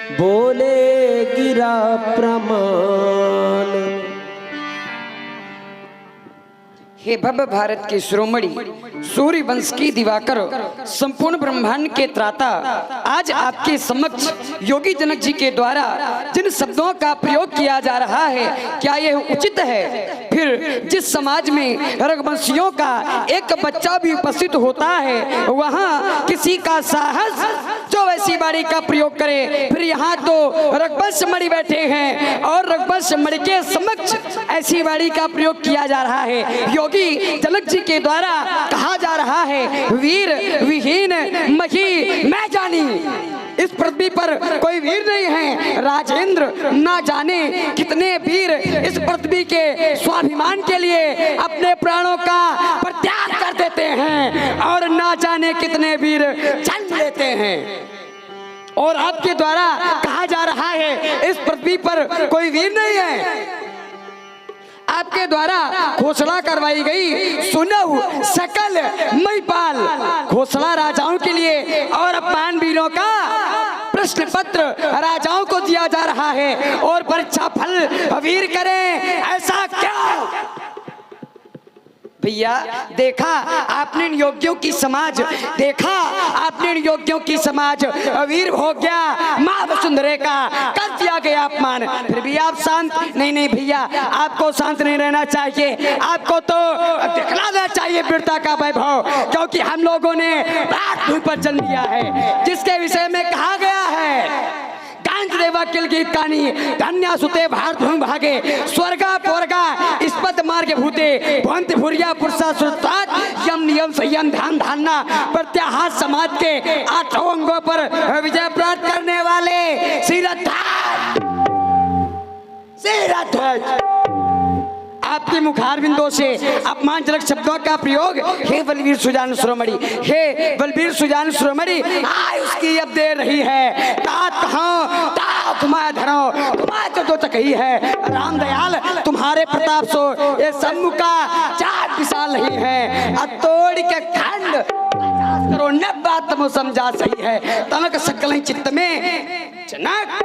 बोले गिरा प्रमाण। हे भव्य भारत के शिरोमणि, सूर्य वंश की दिवाकर, संपूर्ण ब्रह्मांड के त्राता, आज आपके समक्ष योगी जनक जी के द्वारा जिन शब्दों का प्रयोग किया जा रहा है, क्या यह उचित है? फिर जिस समाज में रघुवंशियों का एक बच्चा भी उपस्थित होता है, वहाँ किसी का साहस जो ऐसी बाणी का प्रयोग करे। फिर यहाँ तो रघुवंश मणि बैठे हैं और रघुवंश मणि के समक्ष ऐसी बाणी का प्रयोग किया जा रहा है। योगी जनक जी के द्वारा कहा जा रहा है, वीर विहीन मही मैं जानी। इस पृथ्वी पर कोई वीर नहीं है। राजेंद्र ना जाने कितने वीर इस पृथ्वी के स्वाभिमान के लिए अपने प्राणों का परित्याग कर देते हैं और ना जाने कितने वीर जन्म लेते हैं। और आपके द्वारा कहा जा रहा है, इस पृथ्वी पर कोई वीर नहीं है। आपके द्वारा घोषणा करवाई गई, सुनऊ सकल महिपाल। घोषणा राजाओं के लिए और अपमान वीरों का प्रश्न पत्र राजाओं को दिया जा रहा है और परीक्षा फल वीर करें, ऐसा क्यों? भैया देखा आपने इन योग्यों की समाज, देखा आपने इन योग्यों की समाज। वीर हो गया माँ वसुंधरे का, कर दिया गया अपमान, फिर भी आप शांत नहीं। नहीं भैया, आपको शांत नहीं रहना चाहिए, आपको तो दिखलाना चाहिए वीरता का वैभव, क्योंकि हम लोगों ने रात भूमि पर जन्म लिया है, जिसके विषय में कहा गया है, देवा किल गीत कानी धन्या सुते भारत भूमि भागे, स्वर्गा पोरगा इस्पत मार्ग भूते भवंत भुरिया पुरुषा सुरतात यम नियम संयम ध्यान धारणा प्रत्याहार समाज के 8 अंगों पर विजय प्राप्त करने वाले आपके मुखार बिंदों से अपमानजनक शब्दों का प्रयोग, हे बलवीर सुजान शिरोमणि, हे बलवीर सुजान शिरोमणि, उसकी अब दे रही है। तात कहाँ तात तुम्हारा धरो, तुम्हारा जो तक ही है। राम दयाल तुम्हारे प्रताप सो ये सम्मुखा चार विशाल नहीं है। अतोड़ के खंड 50 करोड़ न बात तुम समझा सही है। तनक सकल चित्त में जनक,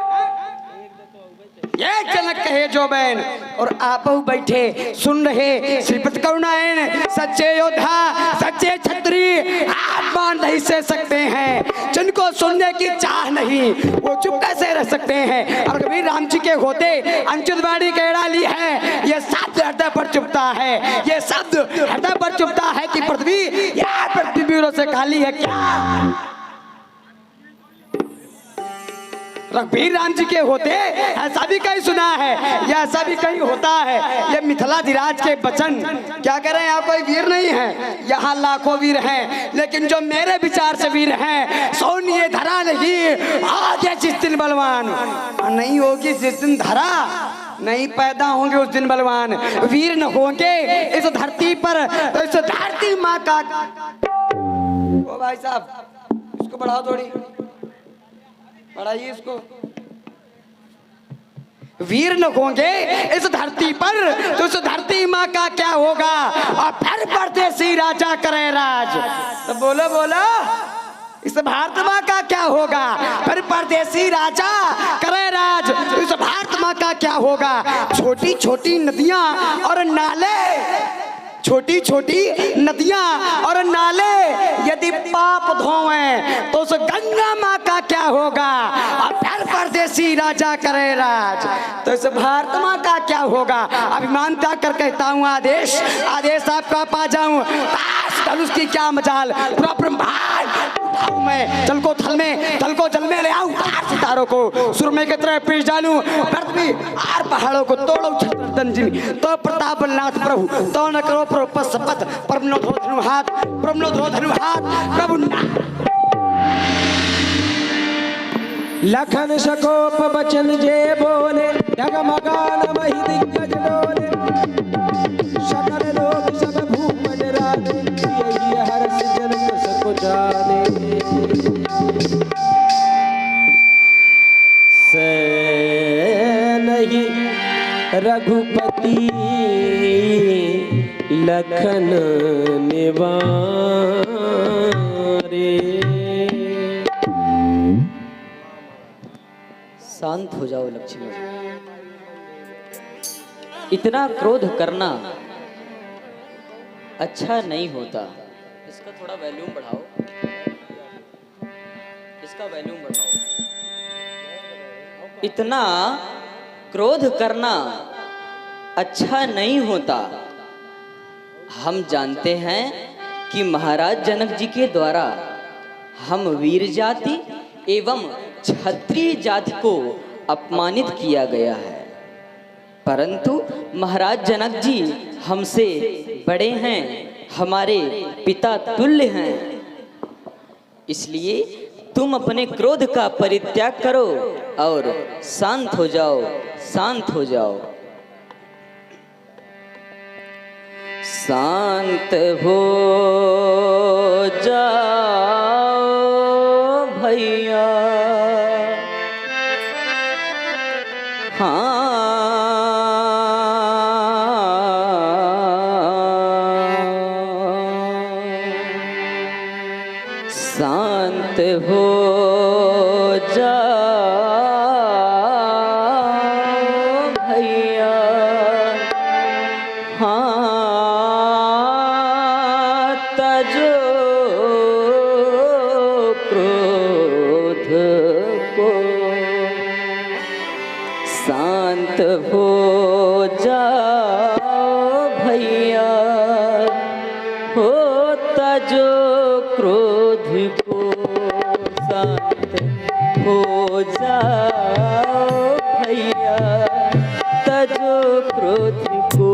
ये जनक कहे जो बैन, और आप बैठे सुन रहे श्रीपति करुणायन, सच्चे योद्धा सच्चे छत्री आप मान नहीं से सकते हैं। जिनको सुनने की चाह नहीं वो चुप कैसे रह सकते हैं। और कभी राम जी के होते अंचुत बाड़ी केड़ा ली है, ये शब्द हृदय पर चुपता है, ये शब्द हृदय पर चुपता है कि पृथ्वी या पृथ्वी वीरों से खाली है क्या? रघुवीर राम जी के होते ऐसा भी कहीं सुना है, या ऐसा भी कहीं होता है। ये मिथिलाधिराज के वचन क्या कह रहे हैं, यहाँ कोई वीर नहीं है, यहाँ लाखों वीर हैं, लेकिन जो मेरे विचार से वीर हैं, सोनिए धरा नहीं आगे जिस दिन बलवान नहीं होगी, जिस दिन धरा नहीं पैदा होंगे उस दिन बलवान, वीर न होंगे इस धरती पर, तो इस धरती माँ का। ओ भाई साहब इसको बढ़ाओ, थोड़ी बढ़ाइए इसको। वीर न होंगे इस धरती पर तो इस धरती माँ का क्या होगा? और फिर परदेसी राजा करे राज, तो बोलो बोलो इस भारत माँ का क्या होगा? फिर परदेसी राजा करे राज, तो इस भारत माँ का क्या होगा? छोटी छोटी नदियां और नाले, छोटी छोटी नदियां और नाले यदि पाप धोएं तो उस गंगा माँ का क्या होगा? और फिर परदेसी राजा करे राज, तो इस भारत माँ का क्या होगा? अभिमान त्याग कर कहता हूँ आदेश, आदेश आपका पा जाऊं, धनुष की क्या मजाल, पूरा ब्रह्मांड मैं जल को थल में, थल को जल में ले आऊं, सितारों को सुरमे के तरह पीस डालूं, पृथ्वी आर पहाड़ों को तोड़ूं छत्रदंजिनी, तो प्रताप नाथ प्रभु तो न करो प्रभु शपथ, प्रभु नो धरो धनु हाथ, प्रभु नो धरो धनु हाथ, प्रभु लखन सकोप बचन जे बोले, डगमगान मही दिग्गज डोले, सकल लोग सब भूपन राजे, यही हर्ष जन्म सको जाने। से नहीं रघुपति लखन निवारे, शांत हो जाओ लक्ष्मण। इतना क्रोध करना अच्छा नहीं होता। इसका थोड़ा वॉल्यूम बढ़ाओ, इसका वॉल्यूम बढ़ाओ। इतना क्रोध करना अच्छा नहीं होता। हम जानते हैं कि महाराज जनक जी के द्वारा हम वीर जाति एवं क्षत्रिय जाति को अपमानित किया गया है, परंतु महाराज जनक जी हमसे बड़े हैं, हमारे पिता तुल्य हैं। इसलिए तुम अपने क्रोध का परित्याग करो और शांत हो जाओ, शांत हो जाओ। शांत हो जाओ भैया, हाँ शांत हो जाओ भैया, हाँ तजो क्रोध को। शांत हो जाओ भैया, हो तजो क्रोध को। शांत हो जाओ भैया, तजो क्रोध को।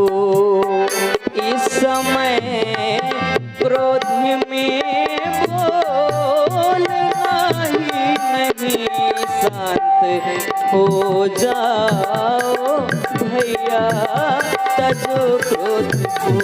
इस समय क्रोध में बोलना ही नहीं। शांत हो जाओ भैया, तजो क्रोध को।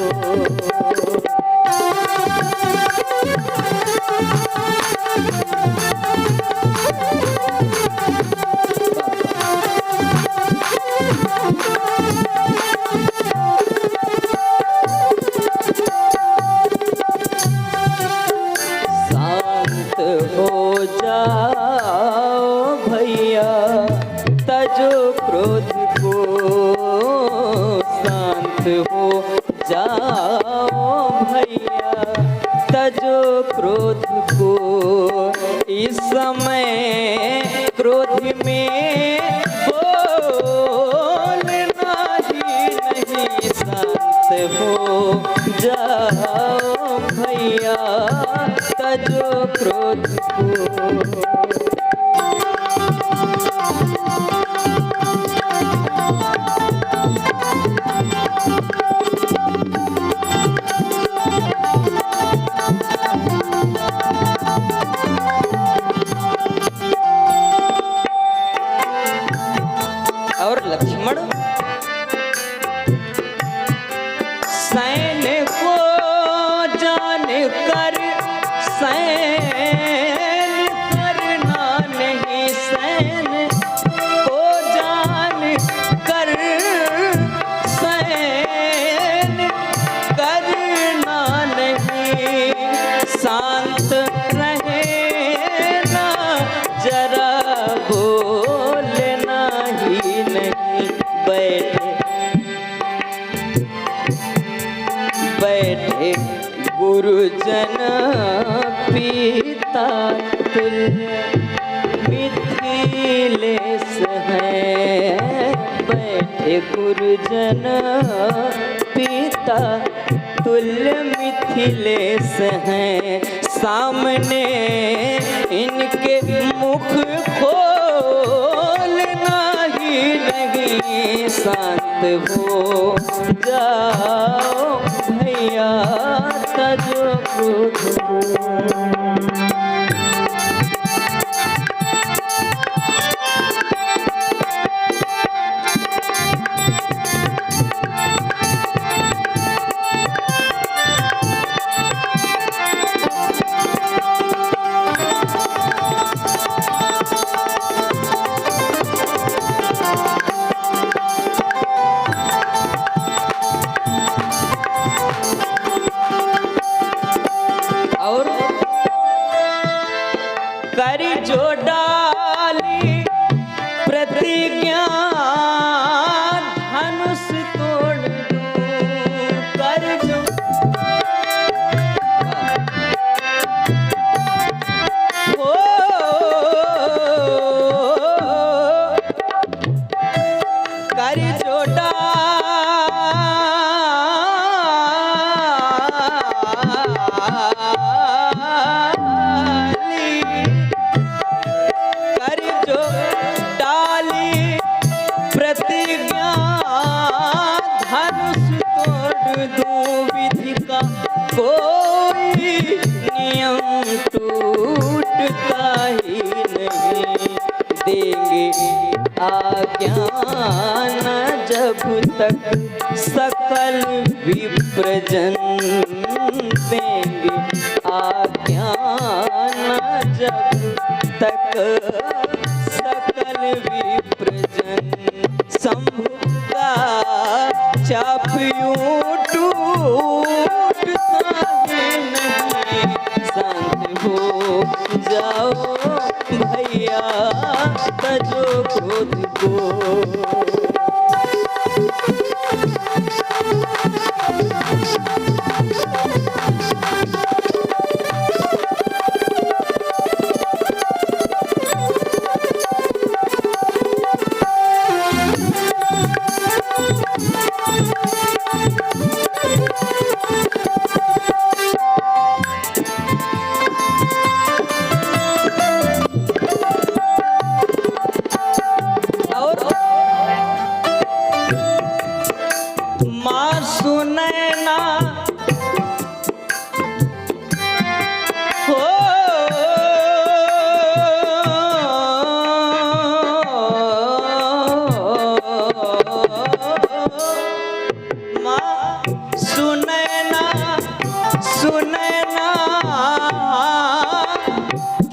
शांत हो जाओ भैया, तजो क्रोध को। शांत हो जाओ भैया, तजो क्रोध को। इस समय क्रोध में बोलना ही नहीं। शांत हो जाओ भैया, तजो क्रोध को। और लक्ष्मण सैन्य को जान कर सैन्य करना नहीं। सैन्य को जान कर सैन्य करना नहीं। शांत रहे ना जरा बोलना ही नहीं। बैठे बैठे गुरुजन पिता तुल्य मिथिलेश हैं। बैठे गुरुजन पिता तुल्य मिथिलेश हैं। सामने इनके मुख खोलना ही नहीं। शांत हो जाओ भैया, तजो क्रोध को। कोई नियम टूटता ही नहीं, देंगे आज्ञा न जब तक सकल विप्रजन, देंगे आज्ञा न जब तक सकल विप्रजन। शंभु का चाप यूं टूटता ही नहीं, शांत हो जाओ भैया तजो क्रोध को।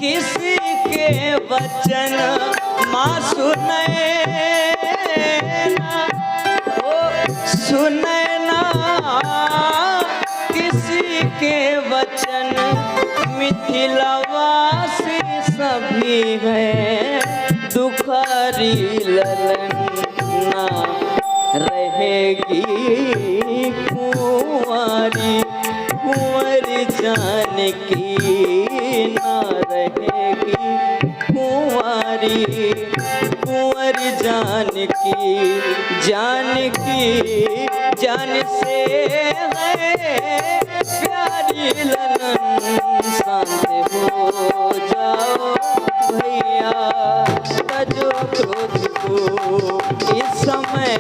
किसी के वचन माँ सुनैना, किसी के वचन मिथिलावासी सभी हैं दुखारी ललना, रहेगी कुंवारी कुंवरी जानकी, ना रहेगी कुंवारी कुंवरी जानकी। जानकी जान से है प्यारी ललन, शांत हो जाओ भैया तजो क्रोध को। इस समय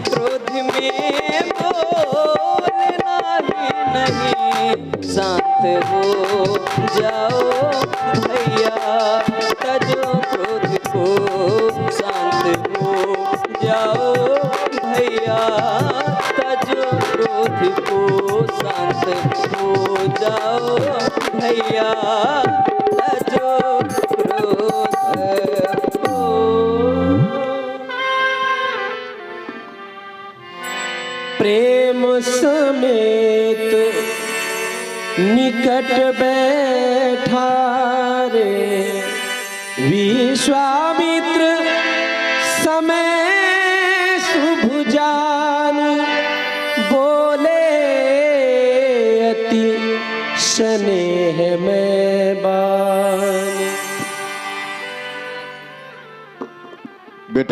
क्रोध में बोलना भी नहीं, शांत हो जाओ भैया तजो क्रोध को। शांत हो जाओ भैया तजो क्रोध को। शांत हो जाओ भैया तजो क्रोध को। प्रेम समेत निकट बैठा रे विश्वामित्र समय शुभ जान, बोले अति स्नेह में